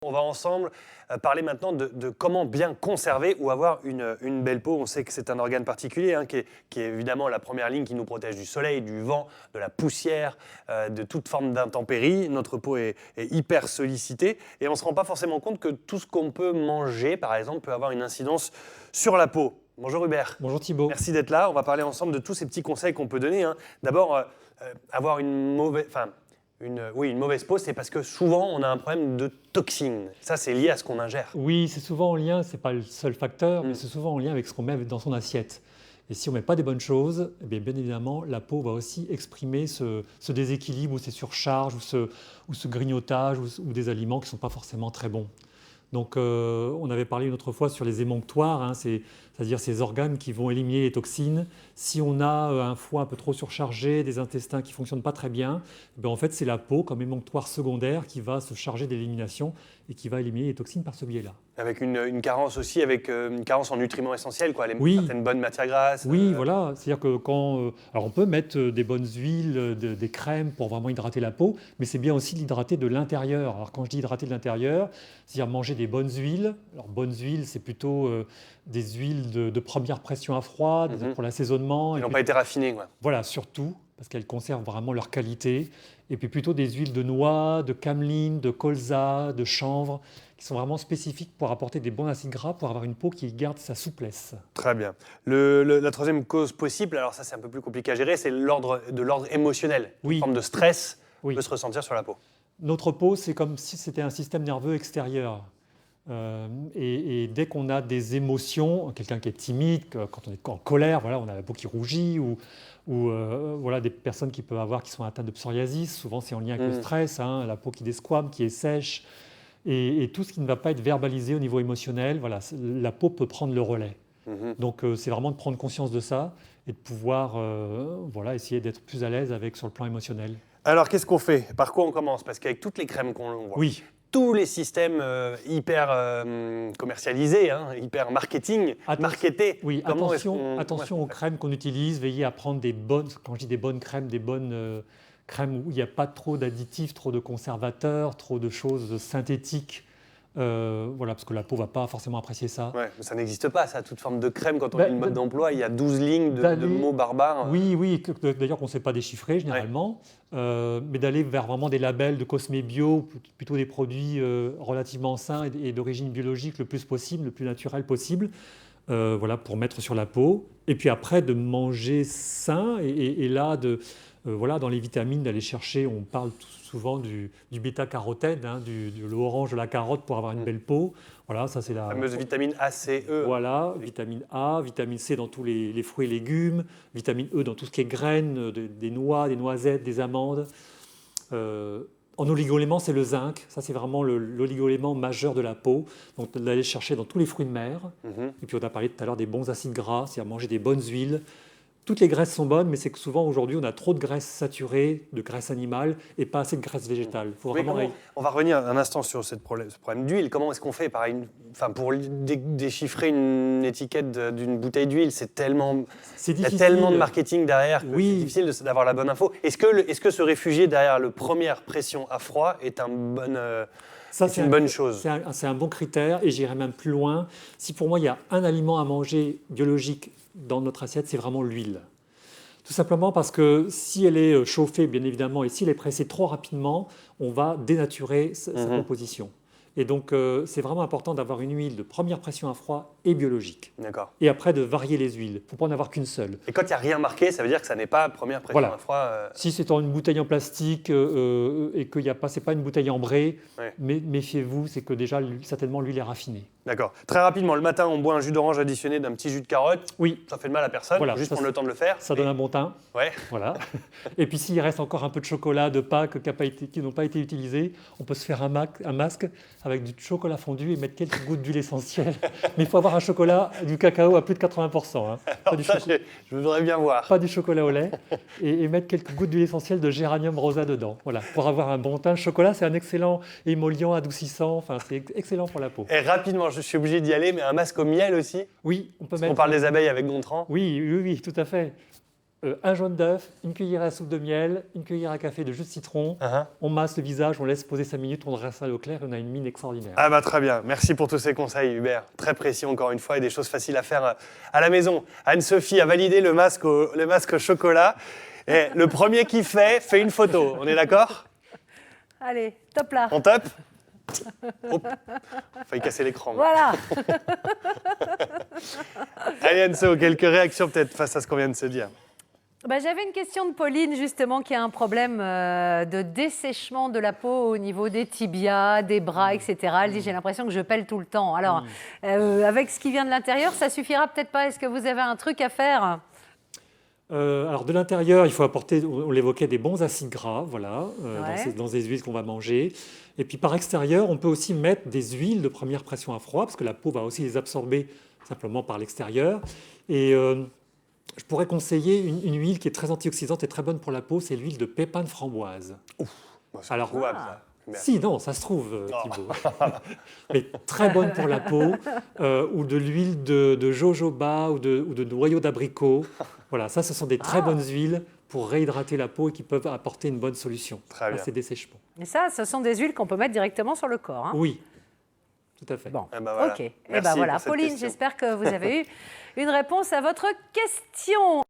On va ensemble parler maintenant de comment bien conserver ou avoir une belle peau. On sait que c'est un organe particulier qui est évidemment la première ligne qui nous protège du soleil, du vent, de la poussière, de toute forme d'intempérie. Notre peau est hyper sollicitée et on ne se rend pas forcément compte que tout ce qu'on peut manger, par exemple, peut avoir une incidence sur la peau. Bonjour Hubert. Bonjour Thibaut. Merci d'être là. On va parler ensemble de tous ces petits conseils qu'on peut donner. D'abord, avoir une mauvaise peau, c'est parce que souvent on a un problème de toxines. Ça, c'est lié à ce qu'on ingère. Oui, c'est souvent en lien, c'est pas le seul facteur, mais c'est souvent en lien avec ce qu'on met dans son assiette. Et si on ne met pas des bonnes choses, eh bien évidemment, la peau va aussi exprimer ce déséquilibre ou ces surcharges ou ce grignotage ou des aliments qui ne sont pas forcément très bons. Donc, on avait parlé une autre fois sur les émonctoires, c'est-à-dire ces organes qui vont éliminer les toxines. Si on a un foie un peu trop surchargé, des intestins qui ne fonctionnent pas très bien, en fait, c'est la peau comme émonctoire secondaire qui va se charger d'élimination et qui va éliminer les toxines par ce biais-là. Avec une carence aussi, avec une carence en nutriments essentiels, Oui. Certaines bonnes matières grasses. Oui, voilà. C'est-à-dire que alors on peut mettre des bonnes huiles, des crèmes pour vraiment hydrater la peau, mais c'est bien aussi l'hydrater de l'intérieur. Alors quand je dis hydrater de l'intérieur, c'est-à-dire manger des bonnes huiles. Alors bonnes huiles, c'est plutôt des huiles de première pression à froid, pour l'assaisonnement. Ils n'ont pas été raffinés, quoi. Voilà, surtout, parce qu'elles conservent vraiment leur qualité. Et puis plutôt des huiles de noix, de cameline, de colza, de chanvre, qui sont vraiment spécifiques pour apporter des bons acides gras, pour avoir une peau qui garde sa souplesse. Très bien. La troisième cause possible, alors ça c'est un peu plus compliqué à gérer, c'est de l'ordre émotionnel. Oui. Une forme de stress Oui. peut se ressentir sur la peau. Notre peau, c'est comme si c'était un système nerveux extérieur. Et dès qu'on a des émotions, quelqu'un qui est timide, quand on est en colère, voilà, on a la peau qui rougit, ou voilà, des personnes qui sont atteintes de psoriasis, souvent c'est en lien avec le stress, la peau qui desquame, qui est sèche, et tout ce qui ne va pas être verbalisé au niveau émotionnel, voilà, la peau peut prendre le relais. Donc c'est vraiment de prendre conscience de ça et de pouvoir essayer d'être plus à l'aise sur le plan émotionnel. Alors qu'est-ce qu'on fait? Par quoi on commence? Parce qu'avec toutes les crèmes qu'on voit, oui. Tous les systèmes hyper commercialisés, hyper marketés. Oui, attention aux crèmes qu'on utilise. Veillez à prendre des bonnes, quand je dis des bonnes crèmes crèmes où il n'y a pas trop d'additifs, trop de conservateurs, trop de choses synthétiques. Voilà, parce que la peau ne va pas forcément apprécier ça. Ouais, mais ça n'existe pas, ça, toute forme de crème. Quand on a une mode d'emploi, il y a 12 lignes de mots barbares. Oui, d'ailleurs qu'on ne sait pas déchiffrer généralement. Mais d'aller vers vraiment des labels de Cosmé Bio, plutôt des produits relativement sains et d'origine biologique le plus possible, le plus naturel possible, voilà, pour mettre sur la peau. Et puis après, de manger sain et là, voilà, dans les vitamines, d'aller chercher, on parle souvent du bêta-carotène, de l'orange de la carotte pour avoir une belle peau. Voilà, ça c'est la fameuse vitamine A, C, E. Voilà, vitamine A, vitamine C dans tous les fruits et légumes, vitamine E dans tout ce qui est graines, des noix, des noisettes, des amandes. En oligo-éléments, c'est le zinc. Ça, c'est vraiment l'oligo-élément majeur de la peau. Donc, d'aller chercher dans tous les fruits de mer. Et puis, on a parlé tout à l'heure des bons acides gras, c'est-à-dire manger des bonnes huiles. Toutes les graisses sont bonnes, mais c'est que souvent, aujourd'hui, on a trop de graisses saturées, de graisse animale, et pas assez de graisse végétale. On va revenir un instant sur ce problème d'huile. Comment est-ce qu'on fait pour déchiffrer une étiquette d'une bouteille d'huile? Il y a tellement de marketing derrière que c'est difficile d'avoir la bonne info. Est-ce que se réfugier derrière la première pression à froid est une bonne chose? C'est un bon critère, et j'irai même plus loin. Si pour moi, il y a un aliment à manger biologique dans notre assiette, c'est vraiment l'huile. Tout simplement parce que si elle est chauffée, bien évidemment, et si elle est pressée trop rapidement, on va dénaturer sa composition. Et donc, c'est vraiment important d'avoir une huile de première pression à froid et biologique. D'accord. Et après, de varier les huiles. Il ne faut pas en avoir qu'une seule. Et quand il n'y a rien marqué, ça veut dire que ça n'est pas première pression à froid. Si c'est dans une bouteille en plastique et que ce n'est pas une bouteille ambrée, mais méfiez-vous, c'est que déjà, certainement, l'huile est raffinée. D'accord. Très rapidement, le matin, on boit un jus d'orange additionné d'un petit jus de carotte. Oui. Ça fait de mal à personne, voilà, juste prendre le temps de le faire. Ça donne un bon teint. Ouais. Voilà. Et puis s'il reste encore un peu de chocolat de Pâques qui n'ont pas été utilisés, on peut se faire un masque avec du chocolat fondu et mettre quelques gouttes d'huile essentielle. Mais il faut avoir un chocolat, du cacao à plus de 80%. Je voudrais bien voir. Pas du chocolat au lait. Et mettre quelques gouttes d'huile essentielle de géranium rosa dedans. Voilà, pour avoir un bon teint. Le chocolat, c'est un excellent émollient, adoucissant. Enfin, c'est excellent pour la peau. Et rapidement, je suis obligé d'y aller, mais un masque au miel aussi? Oui, on peut mettre. On parle des abeilles avec Gontran? Oui, tout à fait. Un jaune d'œuf, une cuillère à soupe de miel, une cuillère à café de jus de citron. On masse le visage, on laisse poser 5 minutes, on dresse à l'eau claire et on a une mine extraordinaire. Ah bah très bien, merci pour tous ces conseils Hubert, très précis encore une fois et des choses faciles à faire à la maison. Anne-Sophie a validé le masque au chocolat et le premier qui fait une photo, on est d'accord? Allez, top là. On top? Oh, failli casser l'écran. Voilà. Allez Anso, quelques réactions peut-être face à ce qu'on vient de se dire. J'avais une question de Pauline, justement, qui a un problème de dessèchement de la peau au niveau des tibias, des bras, etc. Elle dit, j'ai l'impression que je pèle tout le temps. Alors, avec ce qui vient de l'intérieur, ça suffira peut-être pas. Est-ce que vous avez un truc à faire? Alors de l'intérieur, il faut apporter, on l'évoquait, des bons acides gras, voilà, Ouais. dans ces huiles qu'on va manger. Et puis par extérieur, on peut aussi mettre des huiles de première pression à froid, parce que la peau va aussi les absorber simplement par l'extérieur. Et je pourrais conseiller une huile qui est très antioxydante et très bonne pour la peau, c'est l'huile de pépins de framboise. Bon, c'est Alors, trouvable, ça. Hubert. Si, non, ça se trouve, Thibaut. Mais très bonne pour la peau, ou de l'huile de jojoba ou de noyau d'abricot. Voilà, ça, ce sont des très bonnes huiles pour réhydrater la peau et qui peuvent apporter une bonne solution Très à bien. ces dessèchements. Et ça, ce sont des huiles qu'on peut mettre directement sur le corps. Hein. Oui, tout à fait. Bon, Eh ben voilà. ok. Et Merci voilà, pour cette Pauline, question. j'espère que vous avez eu une réponse à votre question.